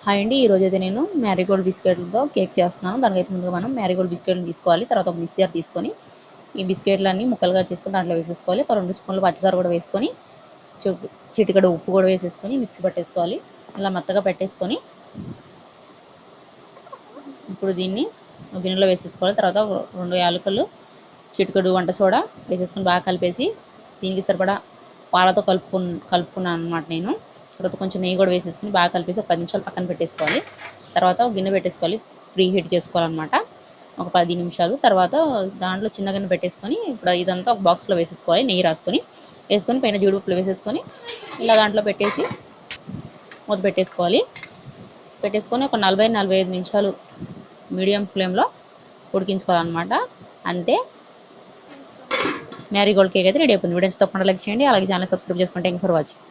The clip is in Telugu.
హాయ్ అండి, ఈరోజైతే నేను మ్యారీగోల్డ్ బిస్కెట్లతో కేక్ చేస్తున్నాను. దానికైతే ముందుగా మనం మ్యారీగోల్డ్ బిస్కెట్లను తీసుకోవాలి. తర్వాత ఒక మిక్సర్ తీసుకొని ఈ బిస్కెట్లన్నీ ముక్కలుగా చేసుకొని దాంట్లో వేసేసుకోవాలి. ఒక 2 స్పూన్లు పంచదార కూడా వేసుకొని చిటికెడు ఉప్పు కూడా వేసేసుకొని మిక్సీ పట్టేసుకోవాలి. ఇలా మెత్తగా పెట్టేసుకొని ఇప్పుడు దీన్ని గిన్నెలో వేసేసుకోవాలి. తర్వాత 2 యాలకులు, చిటికెడు వంట సోడా వేసేసుకొని బాగా కలిపేసి దీనికి సరిపడా పాలతో కలుపుకున్నాను అనమాట నేను. తర్వాత కొంచెం నెయ్యి కూడా వేసేసుకొని బాగా కలిపేసి ఒక 10 నిమిషాలు పక్కన పెట్టేసుకోవాలి. తర్వాత ఒక గిన్నె పెట్టేసుకోవాలి, ప్రీ హీట్ చేసుకోవాలన్నమాట ఒక 10 నిమిషాలు. తర్వాత దాంట్లో చిన్న గిన్నె పెట్టేసుకొని ఇప్పుడు ఇదంతా ఒక బాక్స్లో వేసేసుకోవాలి. నెయ్యి వేసుకొని పైన జీడిపప్పులు వేసేసుకొని ఇలా దాంట్లో పెట్టేసి మూత పెట్టేసుకొని ఒక 40-45 నిమిషాలు మీడియం ఫ్లేమ్లో ఉడికించుకోవాలన్నమాట. అంతే, మ్యారీగోల్డ్ కేక్ అయితే రెడీ అయిపోయింది. వీడియోస్ తప్పకుండా లైక్ చేయండి, అలాగే ఛానల్ సబ్స్క్రైబ్ చేసుకోండి. Thank you for watching.